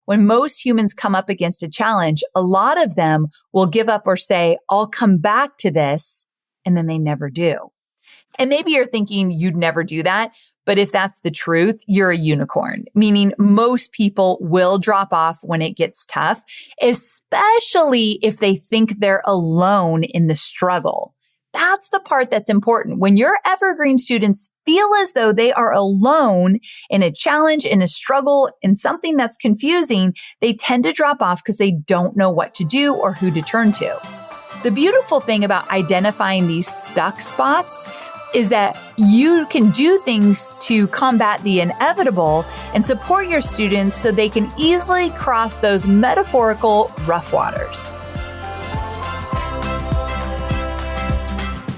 When most humans come up against a challenge, a lot of them will give up or say, I'll come back to this, and then they never do. And maybe you're thinking you'd never do that. But if that's the truth, you're a unicorn, meaning most people will drop off when it gets tough, especially if they think they're alone in the struggle. That's the part that's important. When your Evergreen students feel as though they are alone in a challenge, in a struggle, in something that's confusing, they tend to drop off because they don't know what to do or who to turn to. The beautiful thing about identifying these stuck spots is that you can do things to combat the inevitable and support your students so they can easily cross those metaphorical rough waters.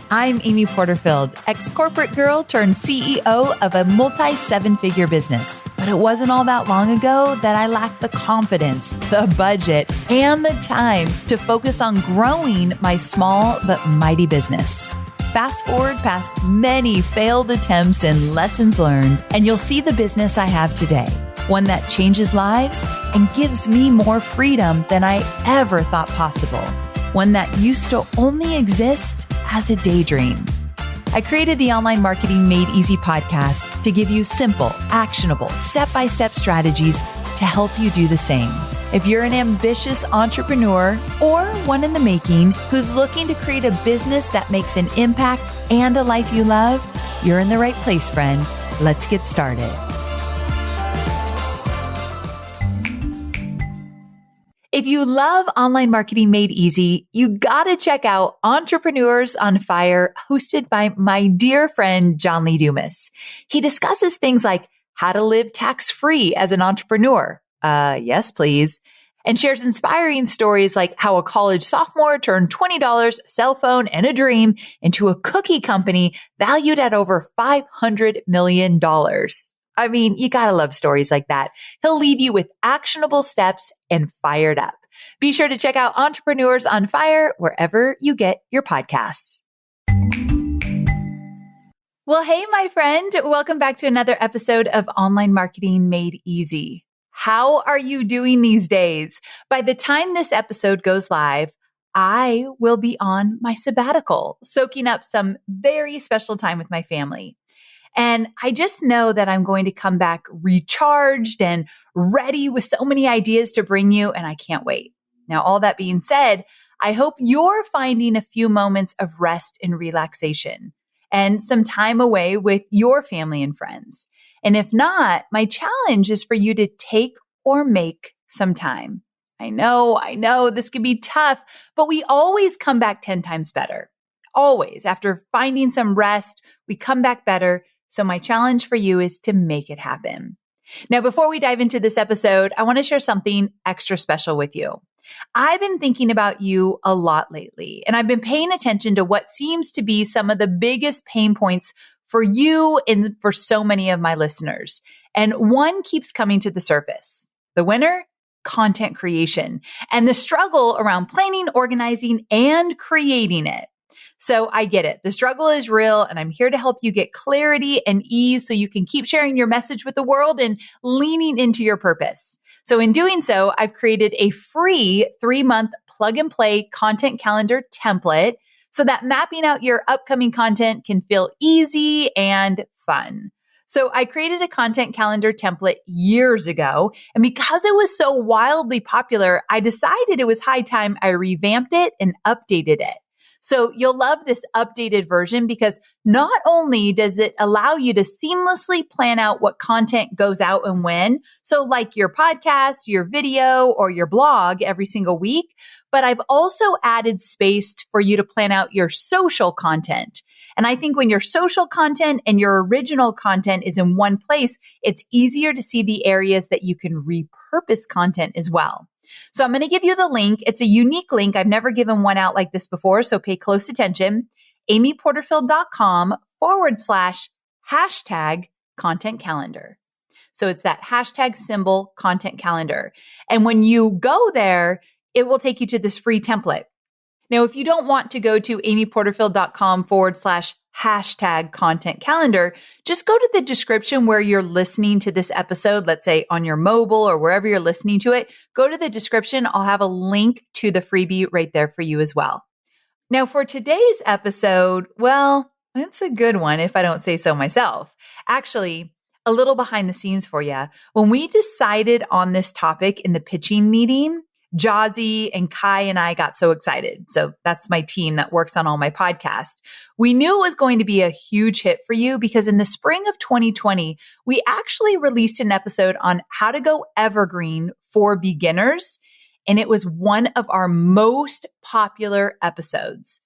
I'm Amy Porterfield, ex-corporate girl turned CEO of a multi-seven-figure business. But it wasn't all that long ago that I lacked the confidence, the budget, and the time to focus on growing my small but mighty business. Fast forward past many failed attempts and lessons learned, and you'll see the business I have today. One that changes lives and gives me more freedom than I ever thought possible. One that used to only exist as a daydream. I created the Online Marketing Made Easy podcast to give you simple, actionable, step-by-step strategies to help you do the same. If you're an ambitious entrepreneur or one in the making who's looking to create a business that makes an impact and a life you love, you're in the right place, friend. Let's get started. If you love Online Marketing Made Easy, you gotta check out Entrepreneurs on Fire, hosted by my dear friend, John Lee Dumas. He discusses things like how to live tax-free as an entrepreneur. Yes, please. And shares inspiring stories like how a college sophomore turned $20, a cell phone, and a dream into a cookie company valued at over $500 million. I mean, you gotta love stories like that. He'll leave you with actionable steps and fired up. Be sure to check out Entrepreneurs on Fire wherever you get your podcasts. Well, hey, my friend, welcome back to another episode of Online Marketing Made Easy. How are you doing these days? By the time this episode goes live, I will be on my sabbatical, soaking up some very special time with my family. And I just know that I'm going to come back recharged and ready with so many ideas to bring you, and I can't wait. Now, all that being said, I hope you're finding a few moments of rest and relaxation and some time away with your family and friends. And if not, my challenge is for you to take or make some time. I know this can be tough, but we always come back 10 times better. Always. After finding some rest, we come back better. So my challenge for you is to make it happen. Now, before we dive into this episode, I want to share something extra special with you. I've been thinking about you a lot lately, and I've been paying attention to what seems to be some of the biggest pain points for you and for so many of my listeners. And one keeps coming to the surface. The winner? Content creation and the struggle around planning, organizing, and creating it. So I get it. The struggle is real, and I'm here to help you get clarity and ease so you can keep sharing your message with the world and leaning into your purpose. So in doing so, I've created a free 3-month plug and play content calendar template so that mapping out your upcoming content can feel easy and fun. So I created a content calendar template years ago, and because it was so wildly popular, I decided it was high time I revamped it and updated it. So you'll love this updated version because not only does it allow you to seamlessly plan out what content goes out and when, so like your podcast, your video, or your blog every single week, but I've also added space for you to plan out your social content. And I think when your social content and your original content is in one place, it's easier to see the areas that you can repurpose content as well. So I'm going to give you the link. It's a unique link. I've never given one out like this before, so pay close attention. amyporterfield.com/hashtag content calendar. So it's that hashtag symbol content calendar. And when you go there, it will take you to this free template. Now, if you don't want to go to amyporterfield.com/ #content calendar, just go to the description where you're listening to this episode, let's say on your mobile or wherever you're listening to it. Go to the description. I'll have a link to the freebie right there for you as well. Now, for today's episode, well, it's a good one if I don't say so myself. Actually, a little behind the scenes for you. When we decided on this topic in the pitching meeting, Jazzy and Kai and I got so excited. So that's my team that works on all my podcasts. We knew it was going to be a huge hit for you because in the spring of 2020, we actually released an episode on how to go evergreen for beginners. And it was one of our most popular episodes.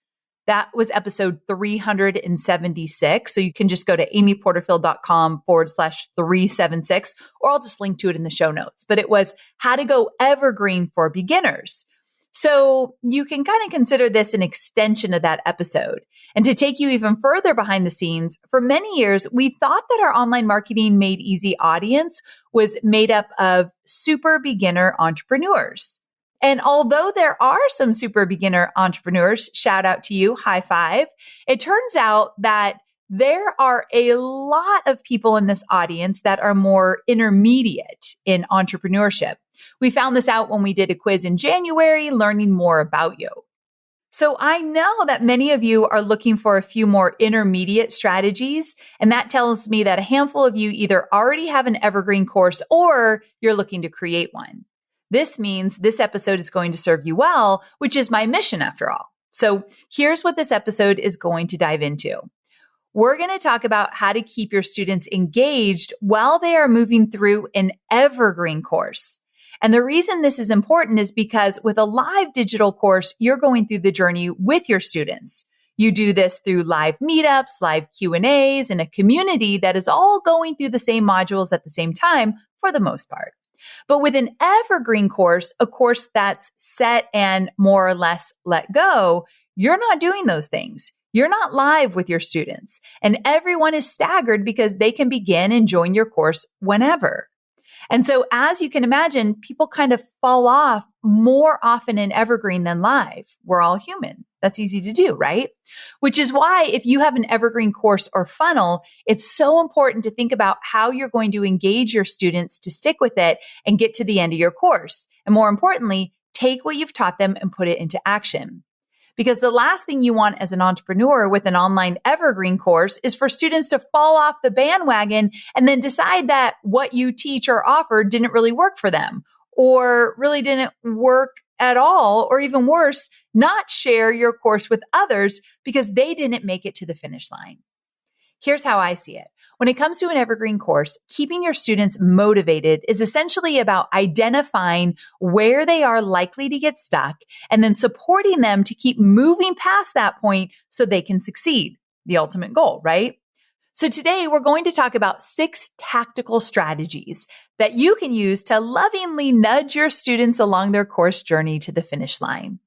That was episode 376. So you can just go to amyporterfield.com/376, or I'll just link to it in the show notes. But it was how to go evergreen for beginners. So you can kind of consider this an extension of that episode. And to take you even further behind the scenes, for many years, we thought that our online marketing made easy audience was made up of super beginner entrepreneurs. And although there are some super beginner entrepreneurs, shout out to you, high five, it turns out that there are a lot of people in this audience that are more intermediate in entrepreneurship. We found this out when we did a quiz in January, learning more about you. So I know that many of you are looking for a few more intermediate strategies, and that tells me that a handful of you either already have an evergreen course or you're looking to create one. This means this episode is going to serve you well, which is my mission after all. So here's what this episode is going to dive into. We're going to talk about how to keep your students engaged while they are moving through an evergreen course. And the reason this is important is because with a live digital course, you're going through the journey with your students. You do this through live meetups, live Q&As, and a community that is all going through the same modules at the same time for the most part. But with an evergreen course, a course that's set and more or less let go, you're not doing those things. You're not live with your students, and everyone is staggered because they can begin and join your course whenever. And so as you can imagine, people kind of fall off more often in evergreen than live. We're all human. That's easy to do, right? Which is why if you have an evergreen course or funnel, it's so important to think about how you're going to engage your students to stick with it and get to the end of your course. And more importantly, take what you've taught them and put it into action. Because the last thing you want as an entrepreneur with an online evergreen course is for students to fall off the bandwagon and then decide that what you teach or offer didn't really work for them or really didn't work at all, or even worse, not share your course with others because they didn't make it to the finish line. Here's how I see it. When it comes to an evergreen course, keeping your students motivated is essentially about identifying where they are likely to get stuck and then supporting them to keep moving past that point so they can succeed. The ultimate goal, right? So today we're going to talk about 6 tactical strategies that you can use to lovingly nudge your students along their course journey to the finish line.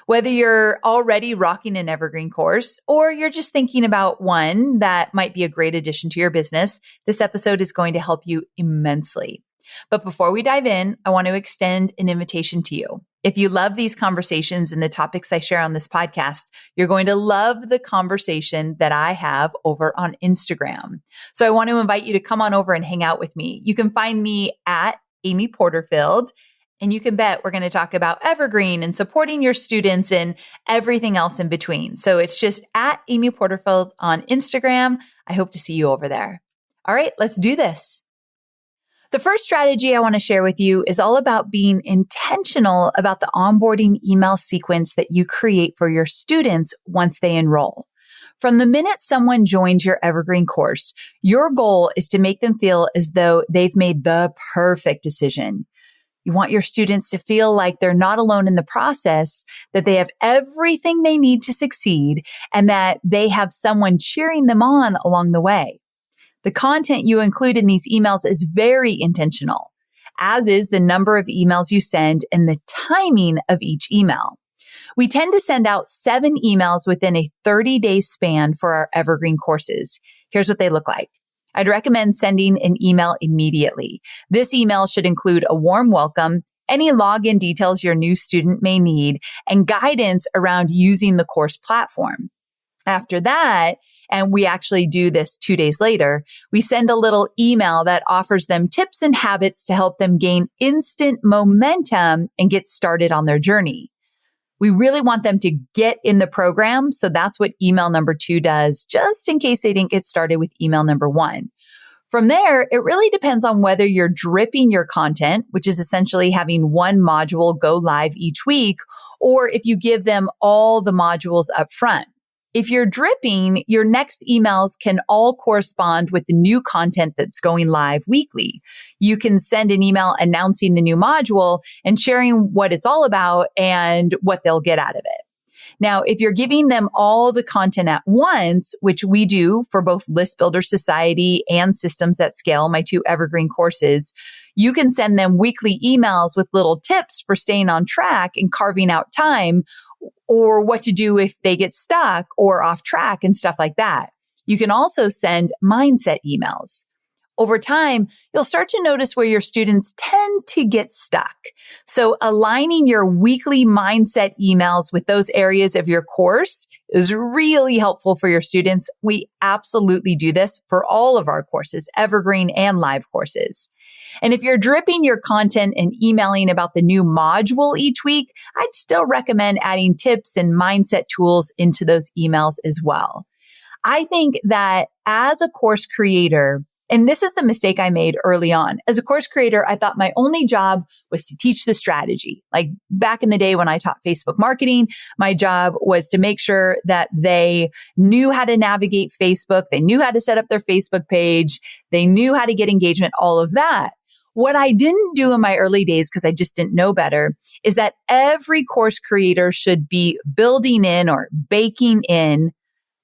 Whether you're already rocking an evergreen course or you're just thinking about one that might be a great addition to your business, this episode is going to help you immensely. But before we dive in, I want to extend an invitation to you. If you love these conversations and the topics I share on this podcast, you're going to love the conversation that I have over on Instagram. So I want to invite you to come on over and hang out with me. You can find me at Amy Porterfield. And you can bet we're going to talk about Evergreen and supporting your students and everything else in between. So it's just at Amy Porterfield on Instagram. I hope to see you over there. All right, let's do this. The first strategy I want to share with you is all about being intentional about the onboarding email sequence that you create for your students once they enroll. From the minute someone joins your Evergreen course, your goal is to make them feel as though they've made the perfect decision. You want your students to feel like they're not alone in the process, that they have everything they need to succeed, and that they have someone cheering them on along the way. The content you include in these emails is very intentional, as is the number of emails you send and the timing of each email. We tend to send out 7 emails within a 30-day span for our Evergreen courses. Here's what they look like. I'd recommend sending an email immediately. This email should include a warm welcome, any login details your new student may need, and guidance around using the course platform. After that, and we actually do this 2 days later, we send a little email that offers them tips and habits to help them gain instant momentum and get started on their journey. We really want them to get in the program. So that's what email number 2 does, just in case they didn't get started with email number 1. From there, it really depends on whether you're dripping your content, which is essentially having one module go live each week, or if you give them all the modules up front. If you're dripping, your next emails can all correspond with the new content that's going live weekly. You can send an email announcing the new module and sharing what it's all about and what they'll get out of it. Now, if you're giving them all the content at once, which we do for both List Builder Society and Systems at Scale, my 2 Evergreen courses, you can send them weekly emails with little tips for staying on track and carving out time, or what to do if they get stuck or off track and stuff like that. You can also send mindset emails. Over time, you'll start to notice where your students tend to get stuck. So aligning your weekly mindset emails with those areas of your course is really helpful for your students. We absolutely do this for all of our courses, Evergreen and live courses. And if you're dripping your content and emailing about the new module each week, I'd still recommend adding tips and mindset tools into those emails as well. I think that as a course creator, and this is the mistake I made early on. As a course creator, I thought my only job was to teach the strategy. Like back in the day when I taught Facebook marketing, my job was to make sure that they knew how to navigate Facebook. They knew how to set up their Facebook page. They knew how to get engagement, all of that. What I didn't do in my early days, because I just didn't know better, is that every course creator should be building in or baking in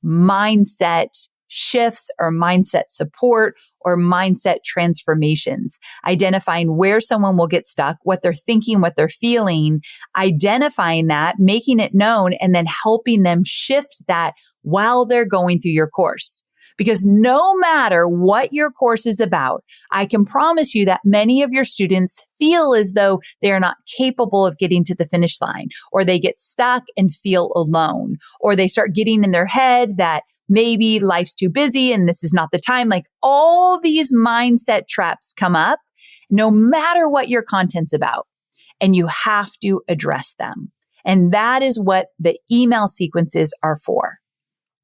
mindset shifts or mindset support or mindset transformations, identifying where someone will get stuck, what they're thinking, what they're feeling, identifying that, making it known, and then helping them shift that while they're going through your course. Because no matter what your course is about, I can promise you that many of your students feel as though they are not capable of getting to the finish line, or they get stuck and feel alone, or they start getting in their head that maybe life's too busy and this is not the time. Like all these mindset traps come up no matter what your content's about, and you have to address them. And that is what the email sequences are for.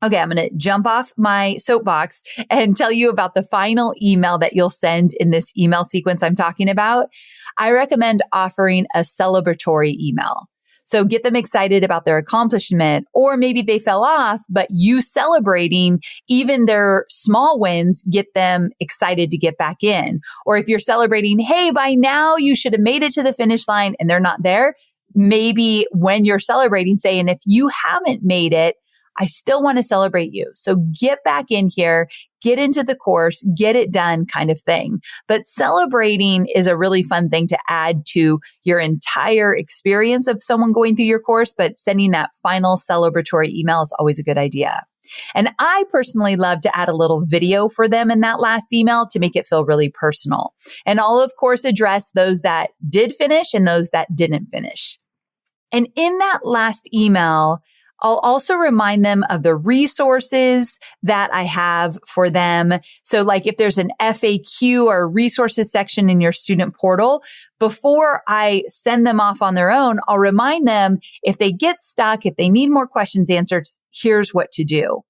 Okay, I'm going to jump off my soapbox and tell you about the final email that you'll send in this email sequence I'm talking about. I recommend offering a celebratory email. So get them excited about their accomplishment, or maybe they fell off, but you celebrating even their small wins, get them excited to get back in. Or if you're celebrating, hey, by now you should have made it to the finish line and they're not there, maybe when you're celebrating, say, and if you haven't made it, I still want to celebrate you. So get back in here, get into the course, get it done kind of thing. But celebrating is a really fun thing to add to your entire experience of someone going through your course, but sending that final celebratory email is always a good idea. And I personally love to add a little video for them in that last email to make it feel really personal. And I'll of course address those that did finish and those that didn't finish. And in that last email, I'll also remind them of the resources that I have for them. So like if there's an FAQ or resources section in your student portal, before I send them off on their own, I'll remind them if they get stuck, if they need more questions answered, here's what to do.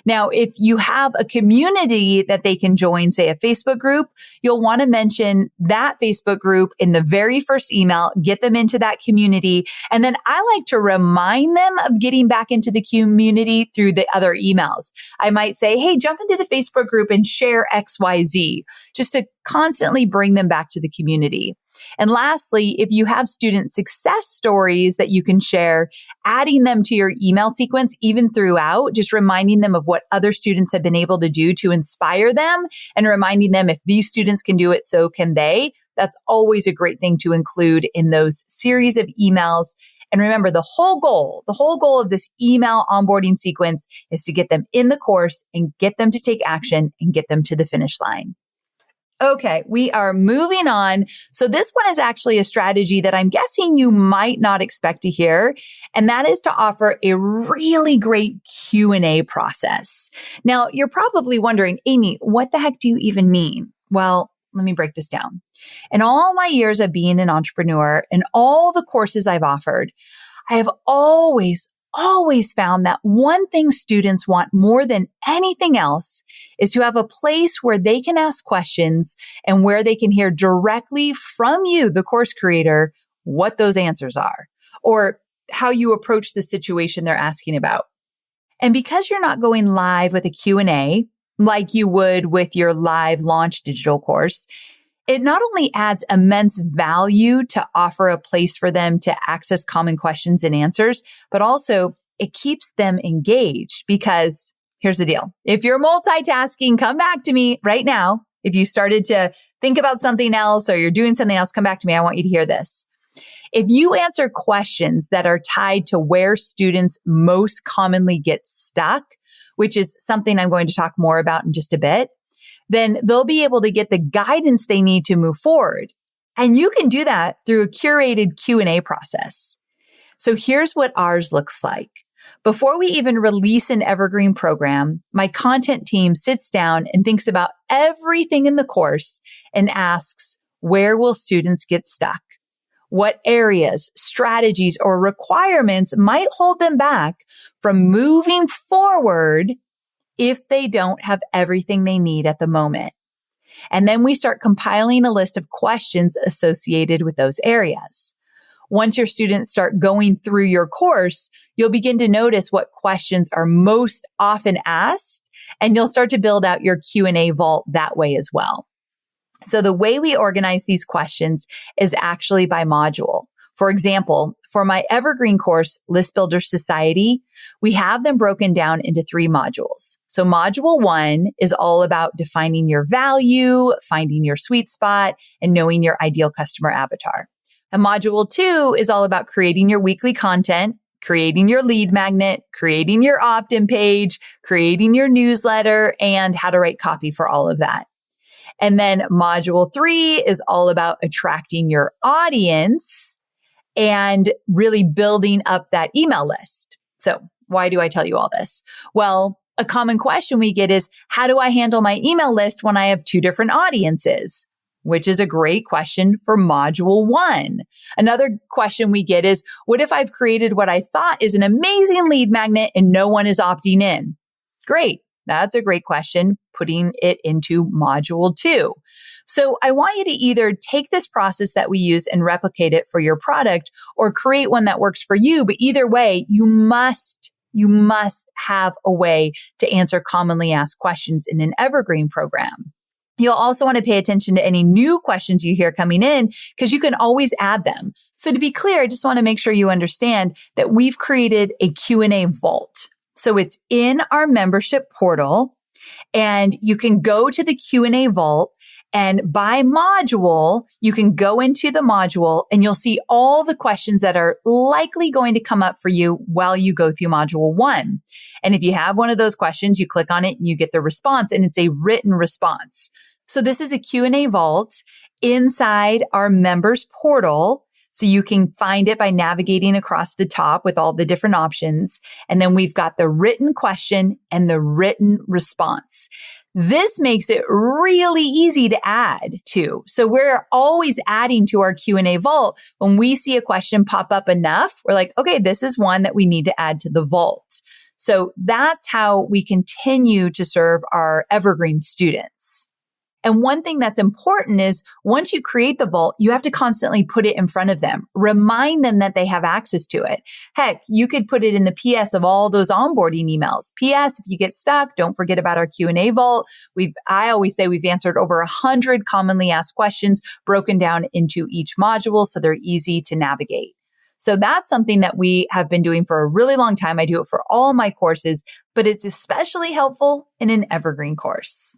Now, if you have a community that they can join, say a Facebook group, you'll want to mention that Facebook group in the very first email, get them into that community. And then I like to remind them of getting back into the community through the other emails. I might say, hey, jump into the Facebook group and share XYZ, just to constantly bring them back to the community. And lastly, if you have student success stories that you can share, adding them to your email sequence, even throughout, just reminding them of what other students have been able to do to inspire them and reminding them if these students can do it, so can they. That's always a great thing to include in those series of emails. And remember, the whole goal of this email onboarding sequence is to get them in the course and get them to take action and get them to the finish line. Okay, we are moving on. So this one is actually a strategy that I'm guessing you might not expect to hear, and that is to offer a really great Q&A process. Now, you're probably wondering, Amy, what the heck do you even mean? Well, let me break this down. In all my years of being an entrepreneur and all the courses I've offered, I have always found that one thing students want more than anything else is to have a place where they can ask questions and where they can hear directly from you, the course creator, what those answers are or how you approach the situation they're asking about. And because you're not going live with a Q&A like you would with your live launch digital course, it not only adds immense value to offer a place for them to access common questions and answers, but also it keeps them engaged because here's the deal. If you're multitasking, come back to me right now. If you started to think about something else or you're doing something else, come back to me. I want you to hear this. If you answer questions that are tied to where students most commonly get stuck, which is something I'm going to talk more about in just a bit, then they'll be able to get the guidance they need to move forward. And you can do that through a curated Q&A process. So here's what ours looks like. Before we even release an Evergreen program, my content team sits down and thinks about everything in the course and asks, where will students get stuck? What areas, strategies, or requirements might hold them back from moving forward if they don't have everything they need at the moment? And then we start compiling a list of questions associated with those areas. Once your students start going through your course, you'll begin to notice what questions are most often asked, and you'll start to build out your Q&A vault that way as well. So the way we organize these questions is actually by module. For example, for my Evergreen course, List Builder Society, we have them broken down into 3 modules. So module 1 is all about defining your value, finding your sweet spot, and knowing your ideal customer avatar. And module 2 is all about creating your weekly content, creating your lead magnet, creating your opt-in page, creating your newsletter, and how to write copy for all of that. And then module 3 is all about attracting your audience and really building up that email list. So why do I tell you all this? Well, a common question we get is, how do I handle my email list when I have 2 different audiences? Which is a great question for module 1. Another question we get is, what if I've created what I thought is an amazing lead magnet and no one is opting in? Great. That's a great question, putting it into module 2. So I want you to either take this process that we use and replicate it for your product or create one that works for you. But either way, you must have a way to answer commonly asked questions in an Evergreen program. You'll also want to pay attention to any new questions you hear coming in because you can always add them. So to be clear, I just want to make sure you understand that we've created a Q&A vault. So it's in our membership portal and you can go to the Q&A vault and by module, you can go into the module and you'll see all the questions that are likely going to come up for you while you go through module 1. And if you have one of those questions, you click on it and you get the response and it's a written response. So this is a Q&A vault inside our members portal. So you can find it by navigating across the top with all the different options. And then we've got the written question and the written response. This makes it really easy to add to. So we're always adding to our Q&A vault. When we see a question pop up enough, we're like, okay, this is one that we need to add to the vault. So that's how we continue to serve our Evergreen students. And one thing that's important is once you create the vault, you have to constantly put it in front of them. Remind them that they have access to it. Heck, you could put it in the PS of all those onboarding emails. PS, if you get stuck, don't forget about our Q&A vault. I always say we've answered over 100 commonly asked questions broken down into each module so they're easy to navigate. So that's something that we have been doing for a really long time. I do it for all my courses, but it's especially helpful in an Evergreen course.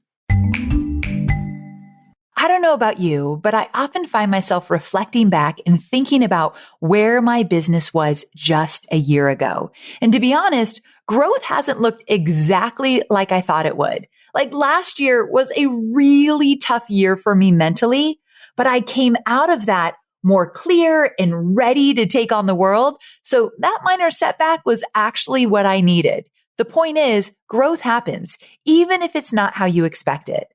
I don't know about you, but I often find myself reflecting back and thinking about where my business was just a year ago. And to be honest, growth hasn't looked exactly like I thought it would. Like last year was a really tough year for me mentally, but I came out of that more clear and ready to take on the world. So that minor setback was actually what I needed. The point is, growth happens, even if it's not how you expect it.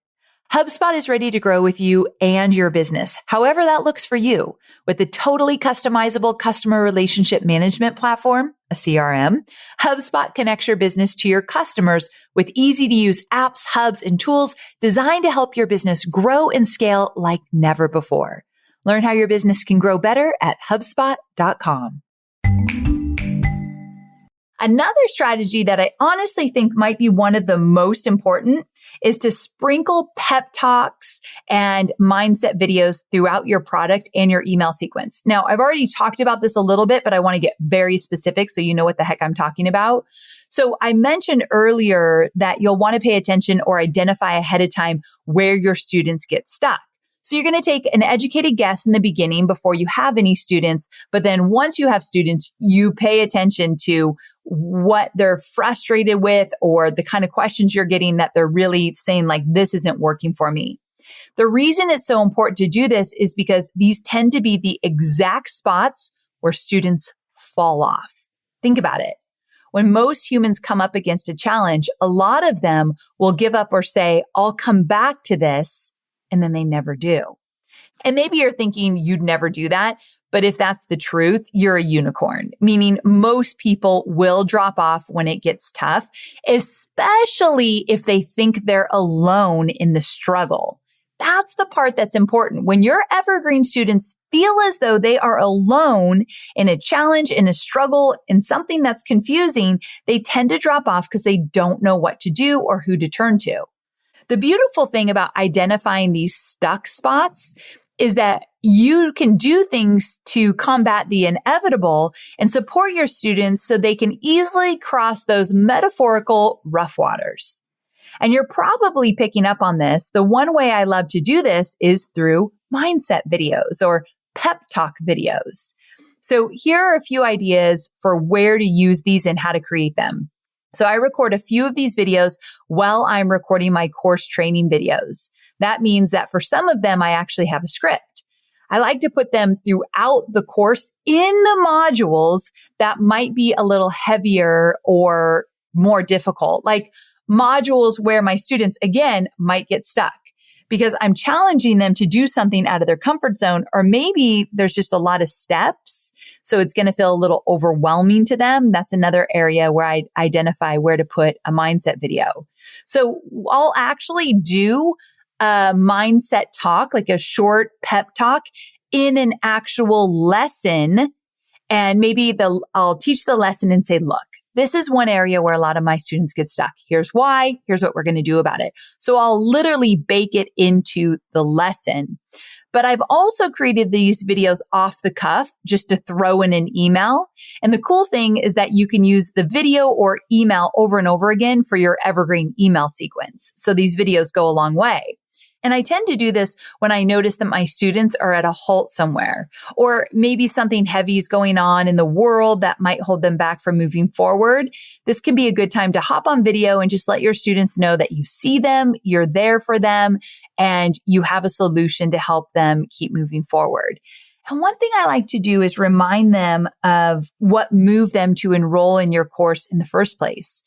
HubSpot is ready to grow with you and your business, however that looks for you. With the totally customizable customer relationship management platform, a CRM, HubSpot connects your business to your customers with easy to use apps, hubs, and tools designed to help your business grow and scale like never before. Learn how your business can grow better at HubSpot.com. Another strategy that I honestly think might be one of the most important is to sprinkle pep talks and mindset videos throughout your product and your email sequence. Now, I've already talked about this a little bit, but I want to get very specific so you know what the heck I'm talking about. So I mentioned earlier that you'll want to pay attention or identify ahead of time where your students get stuck. So you're going to take an educated guess in the beginning before you have any students. But then once you have students, you pay attention to what they're frustrated with or the kind of questions you're getting that they're really saying like, this isn't working for me. The reason it's so important to do this is because these tend to be the exact spots where students fall off. Think about it. When most humans come up against a challenge, a lot of them will give up or say, I'll come back to this. And then they never do. And maybe you're thinking you'd never do that. But if that's the truth, you're a unicorn, meaning most people will drop off when it gets tough, especially if they think they're alone in the struggle. That's the part that's important. When your Evergreen students feel as though they are alone in a challenge, in a struggle, in something that's confusing, they tend to drop off because they don't know what to do or who to turn to. The beautiful thing about identifying these stuck spots is that you can do things to combat the inevitable and support your students so they can easily cross those metaphorical rough waters. And you're probably picking up on this. The one way I love to do this is through mindset videos or pep talk videos. So here are a few ideas for where to use these and how to create them. So I record a few of these videos while I'm recording my course training videos. That means that for some of them, I actually have a script. I like to put them throughout the course in the modules that might be a little heavier or more difficult, like modules where my students, again, might get stuck because I'm challenging them to do something out of their comfort zone, or maybe there's just a lot of steps. So it's going to feel a little overwhelming to them. That's another area where I identify where to put a mindset video. So I'll actually do a mindset talk, like a short pep talk in an actual lesson. And maybe I'll teach the lesson and say, look, this is one area where a lot of my students get stuck. Here's why. Here's what we're going to do about it. So I'll literally bake it into the lesson. But I've also created these videos off the cuff just to throw in an email. And the cool thing is that you can use the video or email over and over again for your Evergreen email sequence. So these videos go a long way. And I tend to do this when I notice that my students are at a halt somewhere, or maybe something heavy is going on in the world that might hold them back from moving forward. This can be a good time to hop on video and just let your students know that you see them, you're there for them, and you have a solution to help them keep moving forward. And one thing I like to do is remind them of what moved them to enroll in your course in the first place,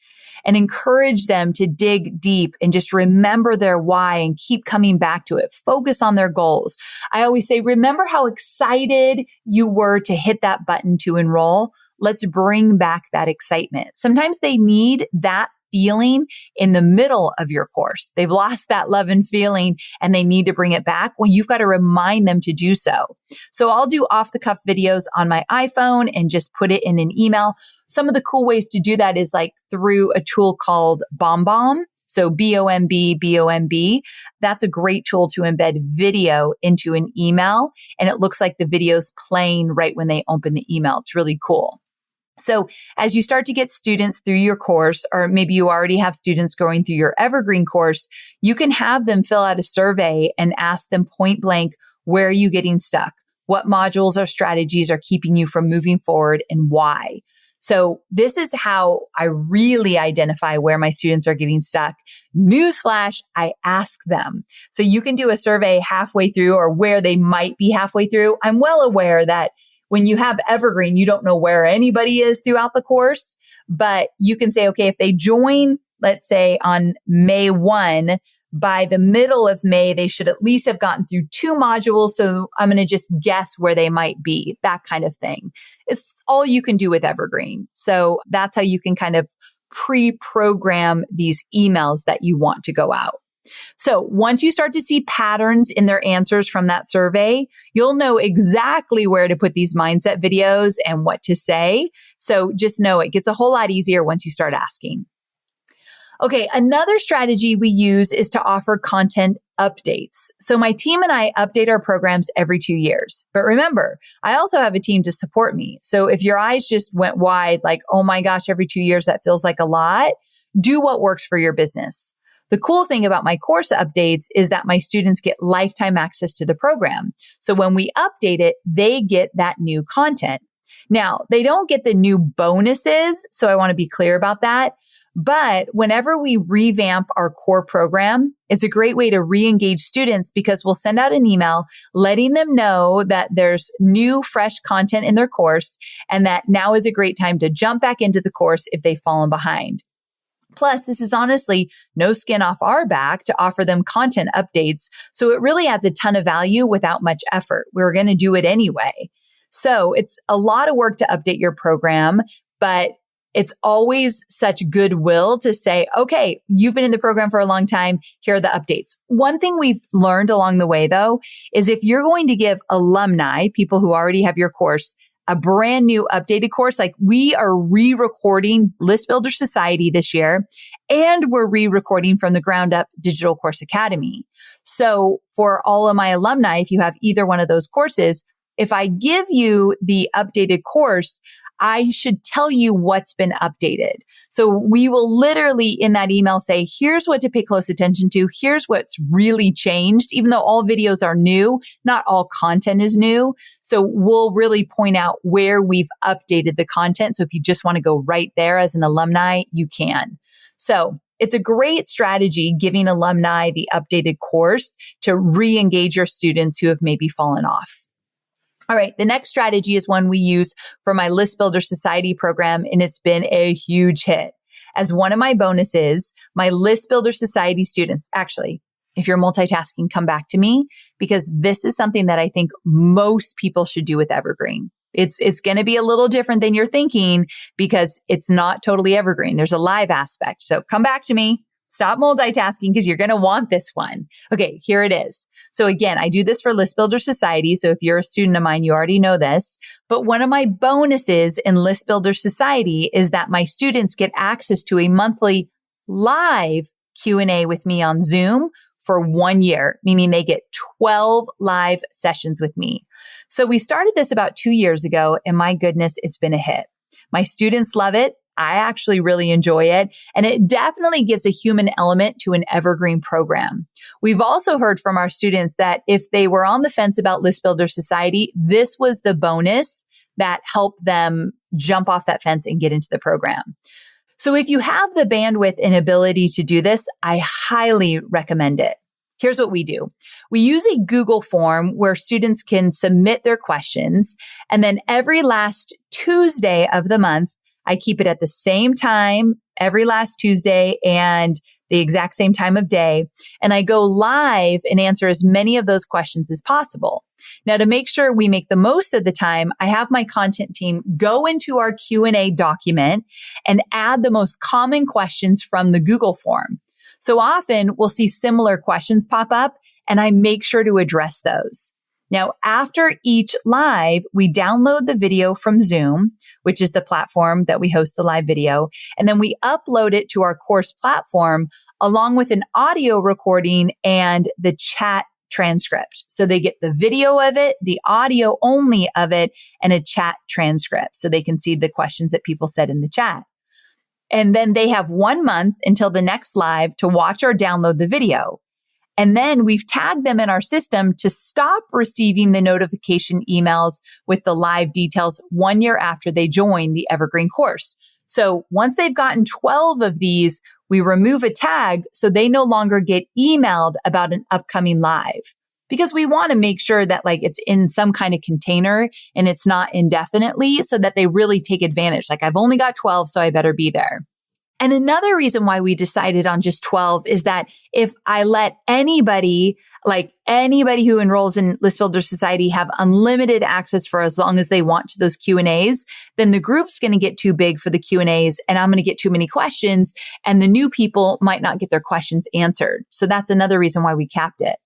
and encourage them to dig deep and just remember their why and keep coming back to it. Focus on their goals. I always say, remember how excited you were to hit that button to enroll. Let's bring back that excitement. Sometimes they need that feeling in the middle of your course. They've lost that love and feeling and they need to bring it back. Well, you've got to remind them to do so. So I'll do off the cuff videos on my iPhone and just put it in an email. Some of the cool ways to do that is like through a tool called BombBomb. So BOMB. That's a great tool to embed video into an email. And it looks like the video's playing right when they open the email. It's really cool. So as you start to get students through your course, or maybe you already have students going through your Evergreen course, you can have them fill out a survey and ask them point blank, where are you getting stuck? What modules or strategies are keeping you from moving forward and why? So this is how I really identify where my students are getting stuck. Newsflash, I ask them. So you can do a survey halfway through or where they might be halfway through. I'm well aware that when you have Evergreen, you don't know where anybody is throughout the course, but you can say, okay, if they join, let's say on May 1, by the middle of May, they should at least have gotten through 2 modules. So I'm going to just guess where they might be, that kind of thing. It's all you can do with Evergreen. So that's how you can kind of pre-program these emails that you want to go out. So once you start to see patterns in their answers from that survey, you'll know exactly where to put these mindset videos and what to say. So just know it gets a whole lot easier once you start asking. Okay, another strategy we use is to offer content updates. So my team and I update our programs every 2 years. But remember, I also have a team to support me. So if your eyes just went wide, like, oh my gosh, every 2 years, that feels like a lot, do what works for your business. The cool thing about my course updates is that my students get lifetime access to the program. So when we update it, they get that new content. Now, they don't get the new bonuses. So I want to be clear about that. But whenever we revamp our core program, it's a great way to re-engage students because we'll send out an email letting them know that there's new, fresh content in their course and that now is a great time to jump back into the course if they've fallen behind. Plus, this is honestly no skin off our back to offer them content updates. So it really adds a ton of value without much effort. We're going to do it anyway. So it's a lot of work to update your program, but it's always such goodwill to say, okay, you've been in the program for a long time. Here are the updates. One thing we've learned along the way, though, is if you're going to give alumni, people who already have your course, a brand new updated course, like we are re-recording List Builder Society this year, and we're re-recording from the ground up Digital Course Academy. So for all of my alumni, if you have either one of those courses, if I give you the updated course, I should tell you what's been updated. So we will literally in that email say, here's what to pay close attention to. Here's what's really changed. Even though all videos are new, not all content is new. So we'll really point out where we've updated the content. So if you just want to go right there as an alumni, you can. So it's a great strategy giving alumni the updated course to re-engage your students who have maybe fallen off. All right. The next strategy is one we use for my List Builder Society program, and it's been a huge hit. As one of my bonuses, my List Builder Society students, actually, if you're multitasking, come back to me because this is something that I think most people should do with Evergreen. It's going to be a little different than you're thinking because it's not totally Evergreen. There's a live aspect. So come back to me. Stop multitasking because you're going to want this one. Okay, here it is. So again, I do this for List Builder Society. So if you're a student of mine, you already know this. But one of my bonuses in List Builder Society is that my students get access to a monthly live Q&A with me on Zoom for 1 year, meaning they get 12 live sessions with me. So we started this about 2 years ago, and my goodness, it's been a hit. My students love it. I actually really enjoy it. And it definitely gives a human element to an Evergreen program. We've also heard from our students that if they were on the fence about List Builder Society, this was the bonus that helped them jump off that fence and get into the program. So if you have the bandwidth and ability to do this, I highly recommend it. Here's what we do. We use a Google form where students can submit their questions. And then every last Tuesday of the month, I keep it at the same time every last Tuesday and the exact same time of day. And I go live and answer as many of those questions as possible. Now, to make sure we make the most of the time, I have my content team go into our Q&A document and add the most common questions from the Google form. So often we'll see similar questions pop up and I make sure to address those. Now, after each live, we download the video from Zoom, which is the platform that we host the live video, and then we upload it to our course platform along with an audio recording and the chat transcript. So they get the video of it, the audio only of it, and a chat transcript so they can see the questions that people said in the chat. And then they have 1 month until the next live to watch or download the video. And then we've tagged them in our system to stop receiving the notification emails with the live details 1 year after they join the Evergreen course. So once they've gotten 12 of these, we remove a tag so they no longer get emailed about an upcoming live, because we want to make sure that like it's in some kind of container and it's not indefinitely, so that they really take advantage. Like, I've only got 12, so I better be there. And another reason why we decided on just 12 is that if I let anybody who enrolls in List Builder Society have unlimited access for as long as they want to those Q&As, then the group's going to get too big for the Q&As and I'm going to get too many questions and the new people might not get their questions answered. So that's another reason why we capped it.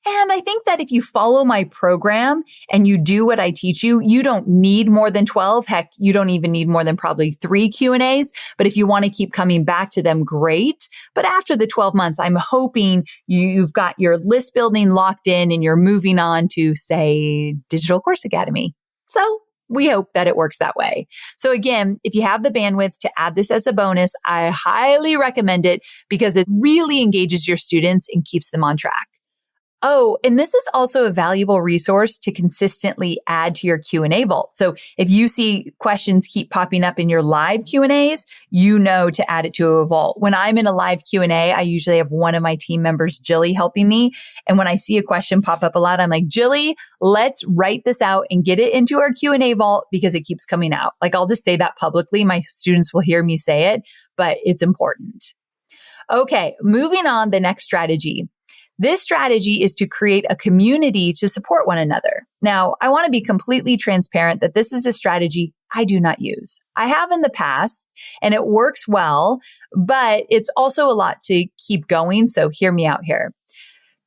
And I think that if you follow my program and you do what I teach you, you don't need more than 12. Heck, you don't even need more than probably 3 Q&As. But if you want to keep coming back to them, great. But after the 12 months, I'm hoping you've got your list building locked in and you're moving on to, say, Digital Course Academy. So we hope that it works that way. So again, if you have the bandwidth to add this as a bonus, I highly recommend it because it really engages your students and keeps them on track. Oh, and this is also a valuable resource to consistently add to your Q&A vault. So if you see questions keep popping up in your live Q&As, you know to add it to a vault. When I'm in a live Q&A, I usually have one of my team members, Jilly, helping me. And when I see a question pop up a lot, I'm like, Jilly, let's write this out and get it into our Q&A vault because it keeps coming out. Like, I'll just say that publicly. My students will hear me say it, but it's important. Okay, moving on, the next strategy. This strategy is to create a community to support one another. Now, I want to be completely transparent that this is a strategy I do not use. I have in the past and it works well, but it's also a lot to keep going. So hear me out here.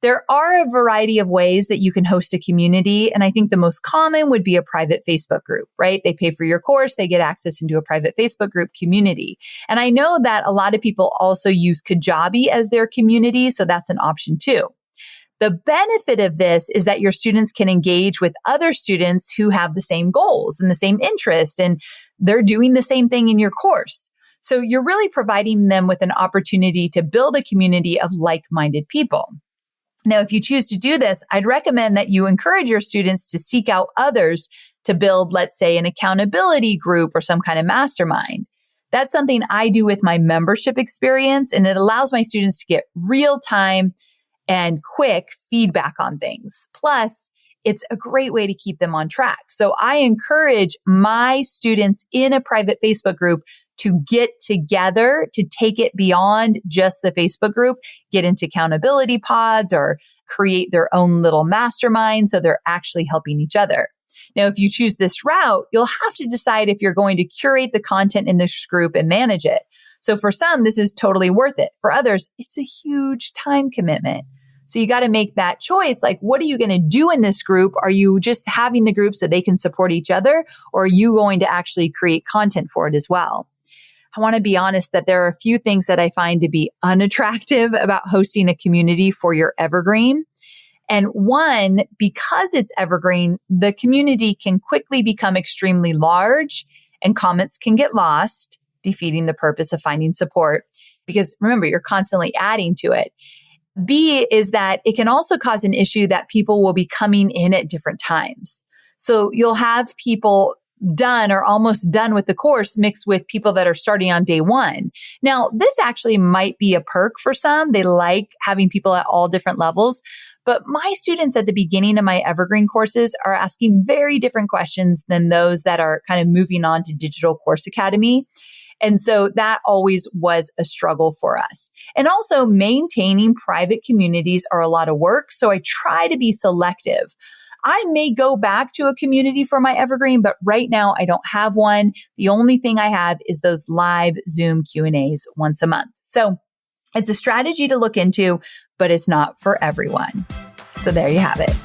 There are a variety of ways that you can host a community. And I think the most common would be a private Facebook group, right? They pay for your course. They get access into a private Facebook group community. And I know that a lot of people also use Kajabi as their community. So that's an option too. The benefit of this is that your students can engage with other students who have the same goals and the same interest, and they're doing the same thing in your course. So you're really providing them with an opportunity to build a community of like-minded people. Now, if you choose to do this, I'd recommend that you encourage your students to seek out others to build, let's say, an accountability group or some kind of mastermind. That's something I do with my membership experience, and it allows my students to get real-time and quick feedback on things. Plus, it's a great way to keep them on track. So I encourage my students in a private Facebook group to get together, to take it beyond just the Facebook group, get into accountability pods or create their own little mastermind so they're actually helping each other. Now, if you choose this route, you'll have to decide if you're going to curate the content in this group and manage it. So for some, this is totally worth it. For others, it's a huge time commitment. So you got to make that choice. Like, what are you going to do in this group? Are you just having the group so they can support each other? Or are you going to actually create content for it as well? I want to be honest that there are a few things that I find to be unattractive about hosting a community for your Evergreen. And one, because it's Evergreen, the community can quickly become extremely large and comments can get lost, defeating the purpose of finding support. Because remember, you're constantly adding to it. B is that it can also cause an issue that people will be coming in at different times. So you'll have people done or almost done with the course mixed with people that are starting on day one. Now, this actually might be a perk for some. They like having people at all different levels. But my students at the beginning of my Evergreen courses are asking very different questions than those that are kind of moving on to Digital Course Academy. And so that always was a struggle for us. And also maintaining private communities are a lot of work. So I try to be selective. I may go back to a community for my Evergreen, but right now I don't have one. The only thing I have is those live Zoom Q&As once a month. So it's a strategy to look into, but it's not for everyone. So there you have it.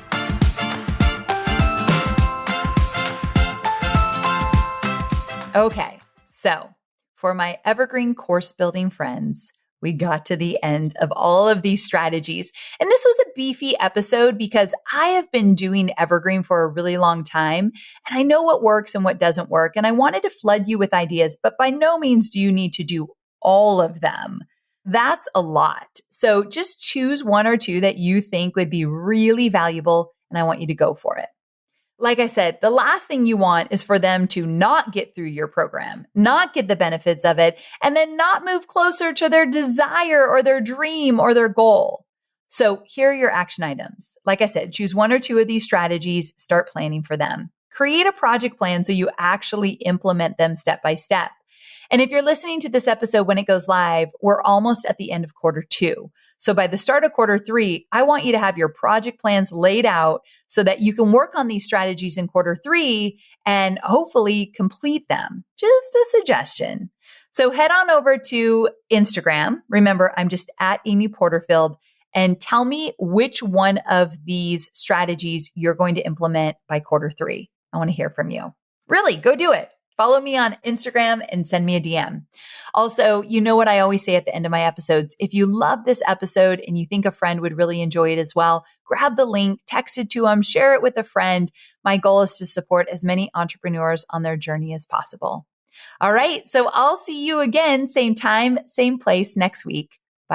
Okay, so for my Evergreen course building friends, we got to the end of all of these strategies. And this was a beefy episode because I have been doing Evergreen for a really long time and I know what works and what doesn't work. And I wanted to flood you with ideas, but by no means do you need to do all of them. That's a lot. So just choose one or two that you think would be really valuable, and I want you to go for it. Like I said, the last thing you want is for them to not get through your program, not get the benefits of it, and then not move closer to their desire or their dream or their goal. So here are your action items. Like I said, choose one or two of these strategies, start planning for them. Create a project plan so you actually implement them step by step. And if you're listening to this episode when it goes live, we're almost at the end of quarter 2. So by the start of quarter 3, I want you to have your project plans laid out so that you can work on these strategies in quarter 3 and hopefully complete them. Just a suggestion. So head on over to Instagram. Remember, I'm just at Amy Porterfield, and tell me which one of these strategies you're going to implement by quarter 3. I want to hear from you. Really, go do it. Follow me on Instagram and send me a DM. Also, you know what I always say at the end of my episodes. If you love this episode and you think a friend would really enjoy it as well, grab the link, text it to them, share it with a friend. My goal is to support as many entrepreneurs on their journey as possible. All right. So I'll see you again, same time, same place next week.